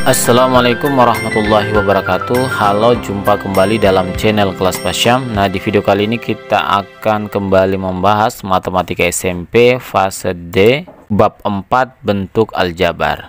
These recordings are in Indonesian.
Assalamualaikum warahmatullahi wabarakatuh. Halo, jumpa kembali dalam channel Kelas Pasyam. Nah, di video kali ini kita akan kembali membahas matematika SMP fase D bab 4 bentuk aljabar.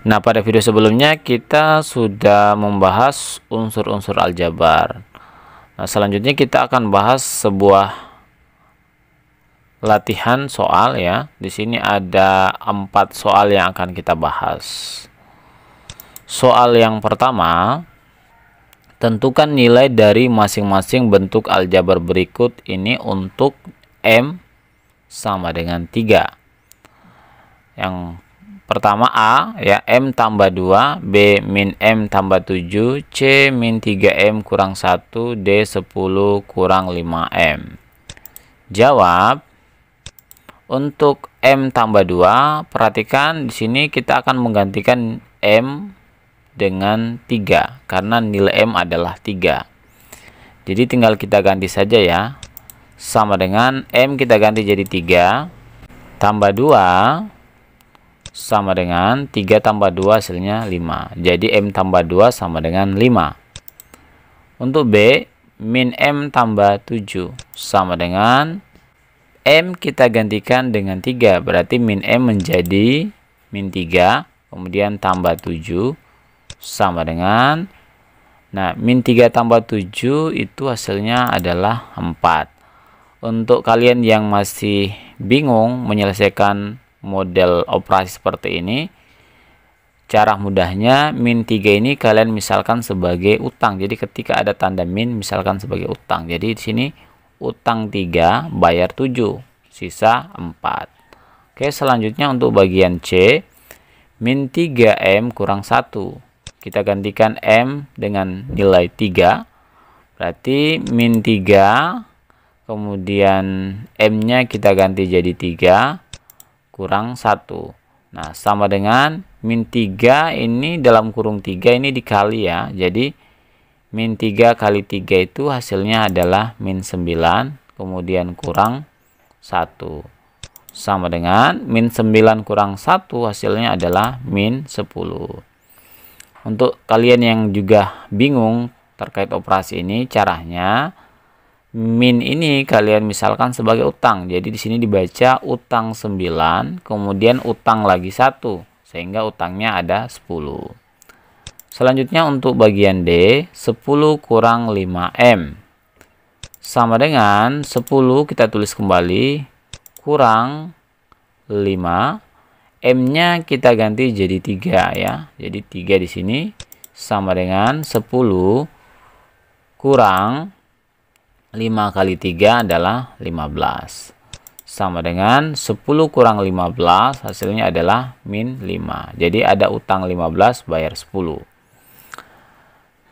Nah, pada video sebelumnya kita sudah membahas unsur-unsur aljabar. Nah, selanjutnya kita akan bahas sebuah latihan soal ya. Di sini ada 4 soal yang akan kita bahas. Soal yang pertama, tentukan nilai dari masing-masing bentuk aljabar berikut ini untuk M sama dengan 3. Yang pertama A ya, M tambah 2, B min M tambah 7, C min 3M kurang 1, D 10 kurang 5M. Jawab. Untuk M tambah 2, perhatikan di sini kita akan menggantikan M dengan 3 karena nilai M adalah 3. Jadi tinggal kita ganti saja ya. Sama dengan M kita ganti jadi 3 tambah 2 sama dengan 3 tambah 2 hasilnya 5. Jadi M tambah 2 sama dengan 5. Untuk B, min M tambah 7 sama dengan M kita gantikan dengan 3. Berarti min M menjadi min 3 kemudian tambah 7 sama dengan, nah, min 3 tambah 7 itu hasilnya adalah 4. Untuk kalian yang masih bingung menyelesaikan model operasi seperti ini, cara mudahnya min 3 ini kalian misalkan sebagai utang. Jadi ketika ada tanda min misalkan sebagai utang. Jadi di sini utang 3 bayar 7, sisa 4. Oke, selanjutnya untuk bagian C, min 3M kurang 1. Kita gantikan M dengan nilai 3. Berarti min 3. Kemudian M-nya kita ganti jadi 3. Kurang 1. Nah, sama dengan min 3 ini dalam kurung 3 ini dikali ya. Jadi min 3 kali 3 itu hasilnya adalah min 9. Kemudian kurang 1. Sama dengan min 9 kurang 1 hasilnya adalah min 10. Untuk kalian yang juga bingung terkait operasi ini, caranya min ini kalian misalkan sebagai utang. Jadi di sini dibaca utang 9, kemudian utang lagi 1, sehingga utangnya ada 10. Selanjutnya untuk bagian D, 10 kurang 5M. Sama dengan 10 kita tulis kembali kurang 5. M-nya kita ganti jadi 3 ya. Jadi 3 di sini sama dengan 10 kurang 5 kali 3 adalah 15. Sama dengan 10 kurang 15 hasilnya adalah min 5. Jadi ada utang 15 bayar 10.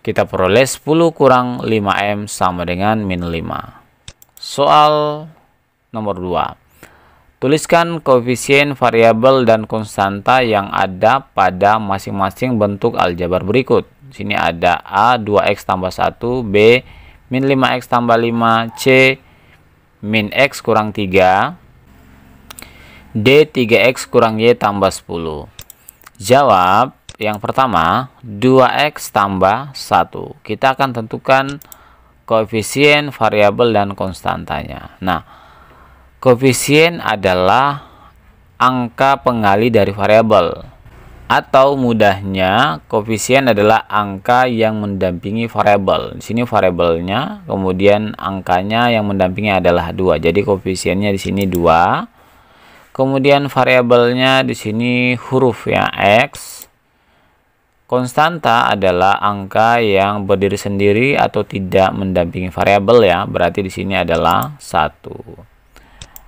Kita peroleh 10 kurang 5M sama dengan min 5. Soal nomor 2. Tuliskan koefisien variabel dan konstanta yang ada pada masing-masing bentuk aljabar berikut. Di sini ada A 2x tambah 1, B min 5x tambah 5, C min x kurang 3, D 3x kurang y tambah 10. Jawab. Yang pertama, 2x tambah 1. Kita akan tentukan koefisien variabel dan konstantanya. Nah, koefisien adalah angka pengali dari variabel, atau mudahnya koefisien adalah angka yang mendampingi variabel. Di sini variabelnya, kemudian angkanya yang mendampingi adalah 2. Jadi koefisiennya di sini 2. Kemudian variabelnya di sini huruf ya, x. Konstanta adalah angka yang berdiri sendiri atau tidak mendampingi variabel ya. Berarti di sini adalah 1.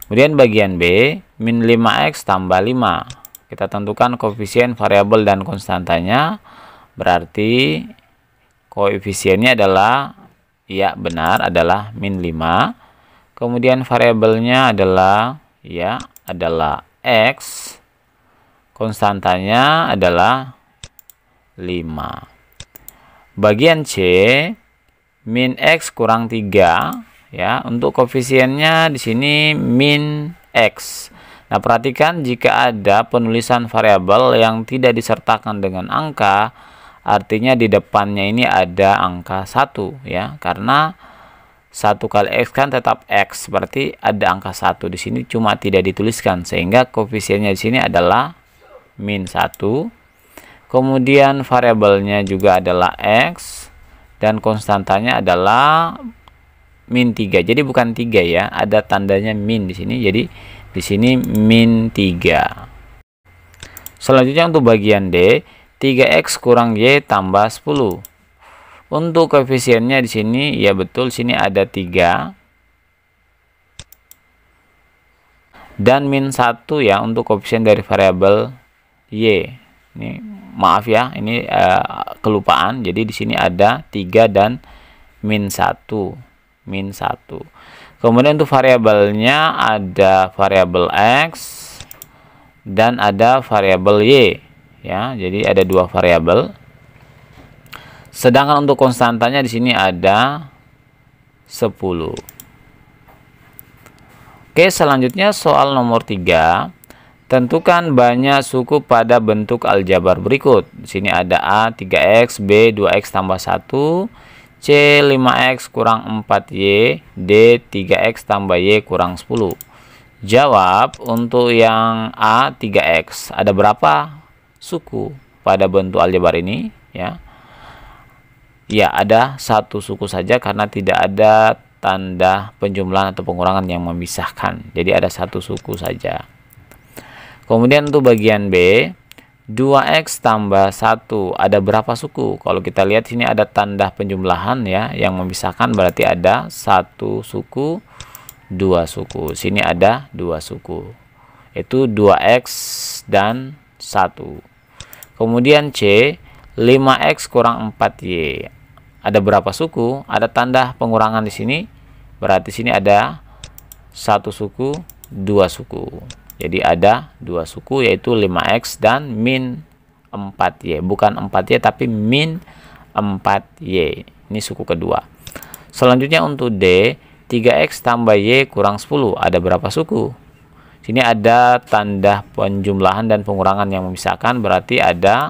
Kemudian bagian B, min 5x tambah 5. Kita tentukan koefisien variabel dan konstantanya. Berarti koefisiennya adalah, ya benar, adalah min 5. Kemudian variabelnya adalah, ya, adalah x. Konstantanya adalah 5. Bagian C, min x kurang 3. Ya, untuk koefisiennya di sini min x. Nah, perhatikan jika ada penulisan variabel yang tidak disertakan dengan angka, artinya di depannya ini ada angka 1 ya, karena 1 kali X kan tetap X, berarti ada angka 1 di sini cuma tidak dituliskan, sehingga koefisiennya di sini adalah min 1. Kemudian variabelnya juga adalah X dan konstantanya adalah min 3. Jadi bukan 3 ya, ada tandanya min di sini. Jadi di sini min 3. Selanjutnya untuk bagian D, 3X kurang Y tambah 10. Untuk koefisiennya di sini, ya betul, sini ada 3. Dan min 1 ya untuk koefisien dari variabel Y. Ini maaf ya, ini kelupaan. Jadi di sini ada 3 dan min 1. Min 1. Kemudian untuk variabelnya ada variabel X dan ada variabel Y ya, jadi ada 2 variabel. Sedangkan untuk konstantanya di sini ada 10. Oke, selanjutnya soal nomor 3. Tentukan banyak suku pada bentuk aljabar berikut. Di sini ada A 3X, B 2X tambah 1, C 5X kurang 4Y, D 3X tambah Y kurang 10. Jawab untuk yang A 3X. Ada berapa suku pada bentuk aljabar ini ya? Ya, ada 1 suku saja karena tidak ada tanda penjumlahan atau pengurangan yang memisahkan. Jadi ada 1 suku saja. Kemudian untuk bagian B, 2X tambah 1. Ada berapa suku? Kalau kita lihat sini ada tanda penjumlahan ya yang memisahkan, berarti ada 1 suku, 2 suku. Sini ada 2 suku. Itu 2X dan 1. Kemudian C, 5X kurang 4Y. Ada berapa suku? Ada tanda pengurangan di sini. Berarti sini ada 1 suku, 2 suku. Jadi ada 2 suku yaitu 5X dan min 4Y. Bukan 4Y tapi min 4Y. Ini suku kedua. Selanjutnya untuk D, 3X tambah Y kurang 10. Ada berapa suku? Sini ada tanda penjumlahan dan pengurangan yang memisahkan. Berarti ada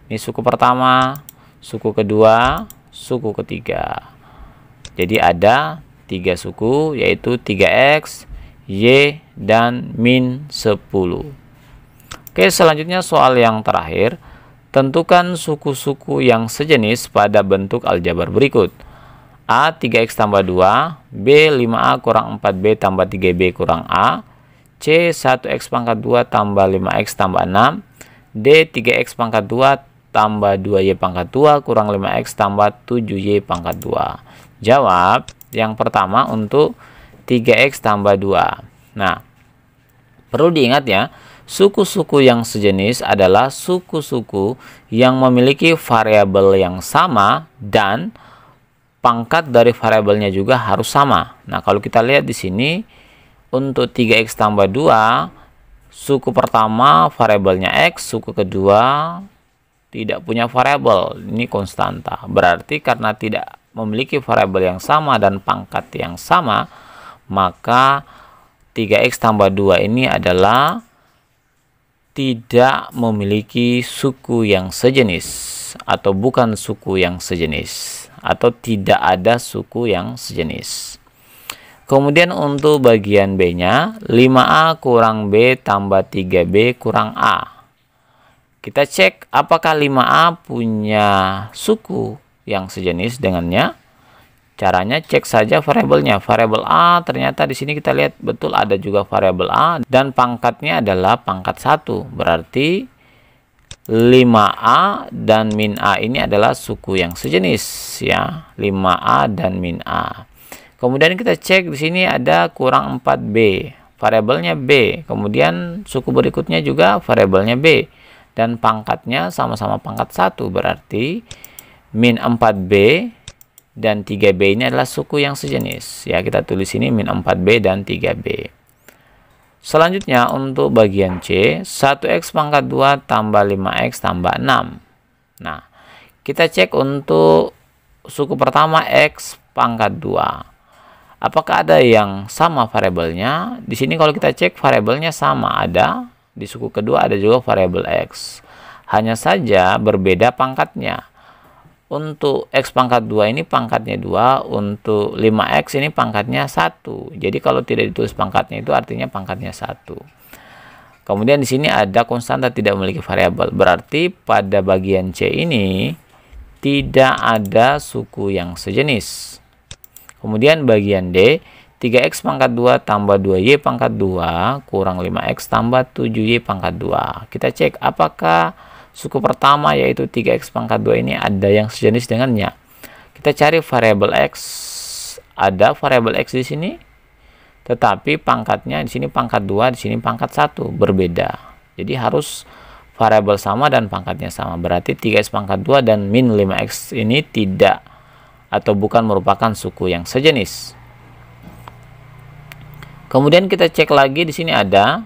ini suku pertama, suku kedua, suku ketiga. Jadi ada 3 suku yaitu 3X, Y, dan min 10. Oke, selanjutnya soal yang terakhir. Tentukan suku-suku yang sejenis pada bentuk aljabar berikut. A 3X tambah 2, B 5A kurang 4B tambah 3B kurang A, C 1X pangkat 2 tambah 5X tambah 6, D 3X pangkat 2 tambah 2Y pangkat 2 kurang 5X tambah 7Y pangkat 2. Jawab yang pertama untuk 3X tambah 2. Nah, perlu diingat ya, suku-suku yang sejenis adalah suku-suku yang memiliki variabel yang sama dan pangkat dari variabelnya juga harus sama. Nah, kalau kita lihat di sini untuk 3X tambah 2, suku pertama variabelnya X, suku kedua tidak punya variabel, ini konstanta. Berarti karena tidak memiliki variabel yang sama dan pangkat yang sama, maka 3X tambah 2 ini adalah tidak memiliki suku yang sejenis atau bukan suku yang sejenis, atau tidak ada suku yang sejenis. Kemudian untuk bagian B-nya, 5A kurang B tambah 3B kurang A. Kita cek apakah 5A punya suku yang sejenis dengannya. Caranya cek saja variabelnya. Variabel A ternyata di sini kita lihat betul ada juga variabel A dan pangkatnya adalah pangkat 1. Berarti 5A dan min A ini adalah suku yang sejenis ya. 5A dan min A. Kemudian kita cek di sini ada kurang 4B. Variabelnya B. Kemudian suku berikutnya juga variabelnya B dan pangkatnya sama-sama pangkat 1. Berarti min 4B dan 3B ini adalah suku yang sejenis. Ya, kita tulis ini min 4B dan 3B. Selanjutnya untuk bagian C, 1X pangkat 2 tambah 5X tambah 6. Nah, kita cek untuk suku pertama X pangkat 2. Apakah ada yang sama variabelnya? Di sini kalau kita cek variabelnya sama, ada. Di suku kedua ada juga variabel X. Hanya saja berbeda pangkatnya. untuk X pangkat 2 ini pangkatnya 2, untuk 5X ini pangkatnya 1. Jadi kalau tidak ditulis pangkatnya itu artinya pangkatnya 1. Kemudian di sini ada konstanta tidak memiliki variabel. Berarti pada bagian C ini tidak ada suku yang sejenis. Kemudian bagian D, 3X pangkat 2 tambah 2Y pangkat 2 kurang 5X tambah 7Y pangkat 2. Kita cek apakah suku pertama yaitu 3X pangkat 2 ini ada yang sejenis dengannya. Kita cari variabel X. Ada variabel X di sini. Tetapi pangkatnya di sini pangkat 2, di sini pangkat 1. Berbeda. Jadi harus variabel sama dan pangkatnya sama. Berarti 3X pangkat 2 dan min 5X ini tidak atau bukan merupakan suku yang sejenis. Kemudian kita cek lagi di sini ada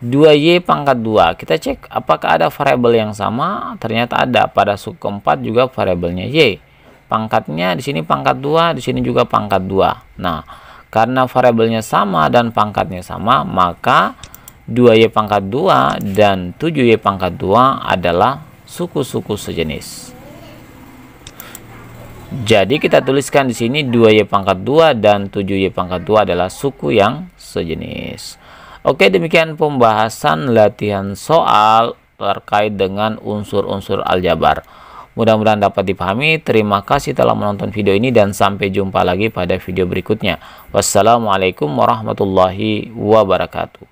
2Y pangkat 2. Kita cek apakah ada variabel yang sama. Ternyata ada. Pada suku keempat juga variabelnya Y. Pangkatnya di sini pangkat 2, di sini juga pangkat 2. Nah, karena variabelnya sama dan pangkatnya sama, maka 2Y pangkat 2 dan 7Y pangkat 2 adalah suku-suku sejenis. Jadi kita tuliskan di sini 2Y pangkat 2 dan 7Y pangkat 2 adalah suku yang sejenis. Oke, demikian pembahasan latihan soal terkait dengan unsur-unsur aljabar. Mudah-mudahan dapat dipahami. Terima kasih telah menonton video ini dan sampai jumpa lagi pada video berikutnya. Wassalamualaikum warahmatullahi wabarakatuh.